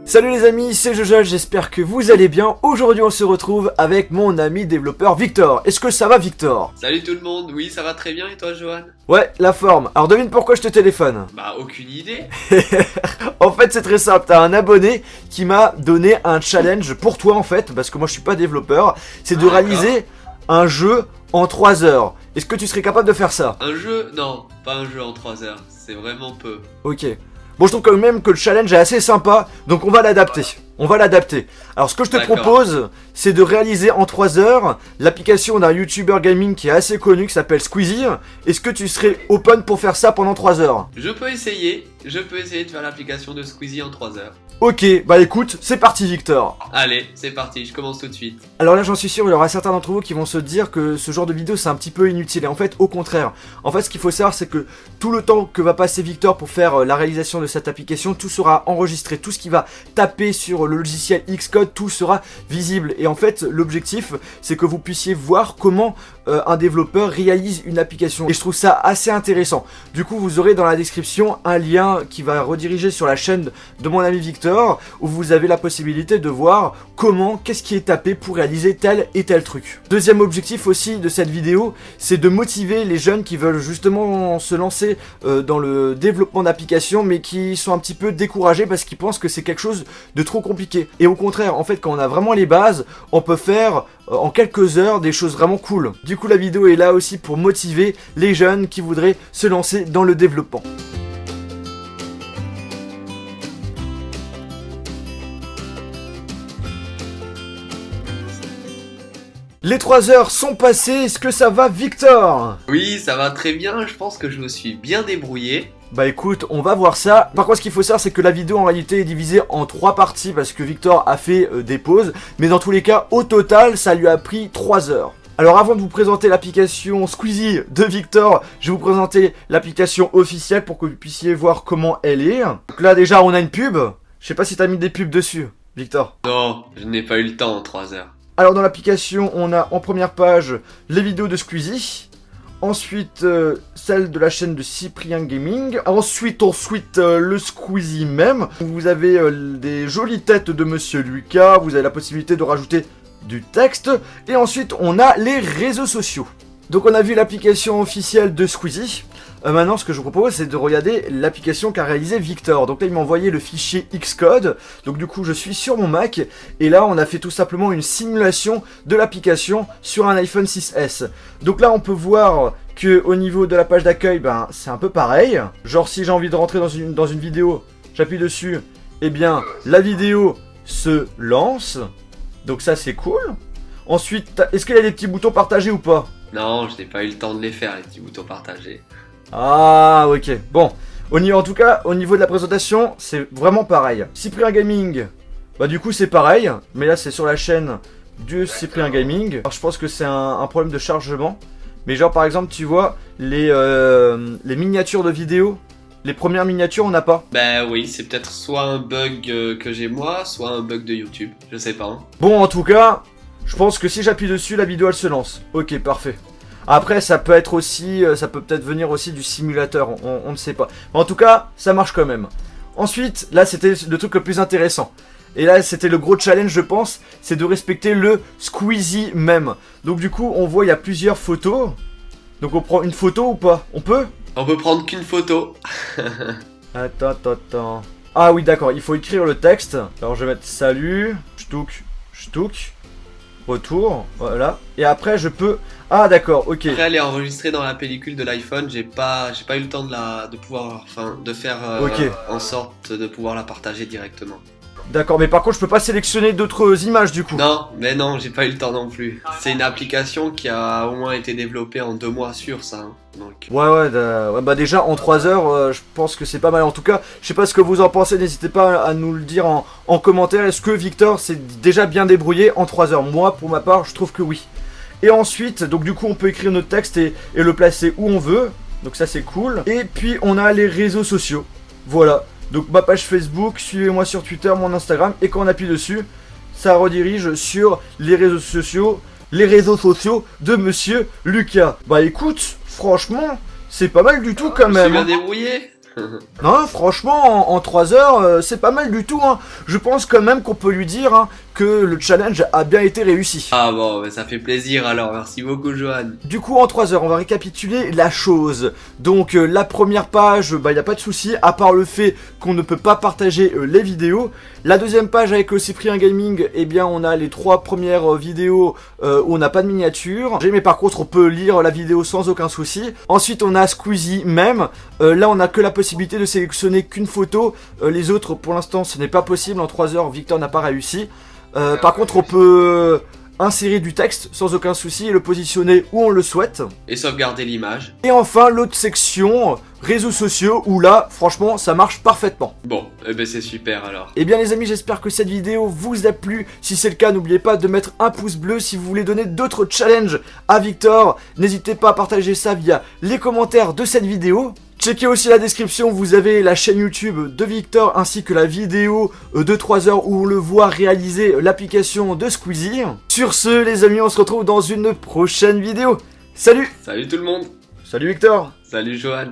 Salut les amis, c'est Jojo, j'espère que vous allez bien. Aujourd'hui on se retrouve avec mon ami développeur Victor. Est-ce que ça va Victor? Salut tout le monde, oui ça va très bien et toi Johan? Ouais, la forme. Alors devine pourquoi je te téléphone. Bah aucune idée. En fait c'est très simple, t'as un abonné qui m'a donné un challenge pour toi en fait, parce que moi je suis pas développeur. C'est de réaliser un jeu en 3 heures. Est-ce que tu serais capable de faire ça? Un jeu? Non, pas un jeu en 3 heures, c'est vraiment peu. Ok. Bon, je trouve quand même que le challenge est assez sympa, donc on va l'adapter. On va l'adapter. Alors, ce que je te propose, c'est de réaliser en 3 heures l'application d'un YouTuber gaming qui est assez connu, qui s'appelle Squeezie. Est-ce que tu serais open pour faire ça pendant 3 heures? Je peux essayer de faire l'application de Squeezie en 3 heures. Ok, bah écoute, c'est parti Victor. Allez, c'est parti, je commence tout de suite. Alors là j'en suis sûr, il y aura certains d'entre vous qui vont se dire que ce genre de vidéo c'est un petit peu inutile. Et en fait au contraire, ce qu'il faut savoir c'est que tout le temps que va passer Victor pour faire la réalisation de cette application, tout sera enregistré, tout ce qui va taper sur le logiciel Xcode, tout sera visible. Et en fait l'objectif c'est que vous puissiez voir comment un développeur réalise une application. Et je trouve ça assez intéressant. Du coup vous aurez dans la description un lien qui va rediriger sur la chaîne de mon ami Victor, où vous avez la possibilité de voir qu'est-ce qui est tapé pour réaliser tel et tel truc. Deuxième objectif aussi de cette vidéo, c'est de motiver les jeunes qui veulent justement se lancer dans le développement d'applications, mais qui sont un petit peu découragés parce qu'ils pensent que c'est quelque chose de trop compliqué. Et au contraire, en fait, quand on a vraiment les bases, on peut faire en quelques heures des choses vraiment cool. Du coup, la vidéo est là aussi pour motiver les jeunes qui voudraient se lancer dans le développement. Les 3 heures sont passées, est-ce que ça va Victor? Oui, ça va très bien, je pense que je me suis bien débrouillé. Bah écoute, on va voir ça. Par contre, ce qu'il faut savoir, c'est que la vidéo en réalité est divisée en 3 parties parce que Victor a fait des pauses. Mais dans tous les cas, au total, ça lui a pris 3 heures. Alors avant de vous présenter l'application Squeezie de Victor, je vais vous présenter l'application officielle pour que vous puissiez voir comment elle est. Donc là déjà, on a une pub. Je sais pas si t'as mis des pubs dessus, Victor. Non, je n'ai pas eu le temps en 3 heures. Alors dans l'application, on a en première page les vidéos de Squeezie. Ensuite, celle de la chaîne de Cyprien Gaming. Ensuite, le Squeezie même. Vous avez des jolies têtes de Monsieur Lucas. Vous avez la possibilité de rajouter du texte. Et ensuite, on a les réseaux sociaux. Donc on a vu l'application officielle de Squeezie. Maintenant, ce que je vous propose, c'est de regarder l'application qu'a réalisé Victor. Donc là, il m'a envoyé le fichier Xcode. Donc du coup, je suis sur mon Mac. Et là, on a fait tout simplement une simulation de l'application sur un iPhone 6S. Donc là, on peut voir que au niveau de la page d'accueil, c'est un peu pareil. Genre, si j'ai envie de rentrer dans une vidéo, j'appuie dessus. Eh bien, la vidéo se lance. Donc ça, c'est cool. Ensuite, est-ce qu'il y a des petits boutons partagés ou pas? Non, je n'ai pas eu le temps de les faire, les petits boutons partagés. Ah, ok. Bon, en tout cas, au niveau de la présentation, c'est vraiment pareil. Cyprien Gaming, bah du coup c'est pareil, mais là c'est sur la chaîne du Cyprien Gaming. Alors je pense que c'est un problème de chargement. Mais genre par exemple, tu vois, les miniatures de vidéo, les premières miniatures, on n'a pas. Bah oui, c'est peut-être soit un bug que j'ai moi, soit un bug de YouTube, je sais pas. Hein. Bon, en tout cas, je pense que si j'appuie dessus, la vidéo elle se lance. Ok, parfait. Après, ça peut être aussi, ça peut peut-être venir aussi du simulateur, on ne sait pas. En tout cas, ça marche quand même. Ensuite, là, c'était le truc le plus intéressant. Et là, c'était le gros challenge, je pense, c'est de respecter le Squeezie même. Donc du coup, on voit, il y a plusieurs photos. Donc on prend une photo ou pas? On peut? On peut prendre qu'une photo. Attends. Ah oui, d'accord, il faut écrire le texte. Alors je vais mettre salut, ch'touk. Retour, voilà. Et après je peux... Ah d'accord, ok. Après elle est enregistrée dans la pellicule de l'iPhone, j'ai pas eu le temps de faire en sorte de pouvoir la partager directement. D'accord, mais par contre je peux pas sélectionner d'autres images du coup. Non, mais non, j'ai pas eu le temps non plus. C'est une application qui a au moins été développée en 2 mois sur ça. Hein. Donc... Ouais, bah déjà en 3 heures, je pense que c'est pas mal. En tout cas, je sais pas ce que vous en pensez, n'hésitez pas à nous le dire en commentaire. Est-ce que Victor s'est déjà bien débrouillé en 3 heures? Moi, pour ma part, je trouve que oui. Et ensuite, donc du coup, on peut écrire notre texte et le placer où on veut. Donc ça, c'est cool. Et puis, on a les réseaux sociaux. Voilà. Donc ma page Facebook, suivez-moi sur Twitter, mon Instagram. Et quand on appuie dessus, ça redirige sur les réseaux sociaux de Monsieur Lucas. Bah écoute, franchement, c'est pas mal du tout quand même. Je suis bien débrouillé. Non, franchement, en 3 heures, c'est pas mal du tout. Hein. Je pense quand même qu'on peut lui dire hein, que le challenge a bien été réussi. Ah bon, ça fait plaisir alors, merci beaucoup Johan. Du coup, en 3 heures, on va récapituler la chose. Donc, la première page, il n'y a pas de souci, à part le fait qu'on ne peut pas partager les vidéos. La deuxième page avec le Cyprien Gaming, eh bien, on a les 3 premières vidéos où on n'a pas de miniature. Mais par contre, on peut lire la vidéo sans aucun souci. Ensuite, on a Squeezie même. Là, on n'a que la possibilité de sélectionner qu'une photo. Les autres, pour l'instant, ce n'est pas possible. En 3 heures, Victor n'a pas réussi. Par contre, on peut insérer du texte sans aucun souci et le positionner où on le souhaite. Et sauvegarder l'image. Et enfin, l'autre section, réseaux sociaux, où là, franchement, ça marche parfaitement. Bon, eh ben c'est super alors. Et bien les amis, j'espère que cette vidéo vous a plu. Si c'est le cas, n'oubliez pas de mettre un pouce bleu. Si vous voulez donner d'autres challenges à Victor, n'hésitez pas à partager ça via les commentaires de cette vidéo. Checkez aussi la description, vous avez la chaîne YouTube de Victor ainsi que la vidéo de 3 heures où on le voit réaliser l'application de Squeezie. Sur ce les amis, on se retrouve dans une prochaine vidéo. Salut! Salut tout le monde! Salut Victor! Salut Johan!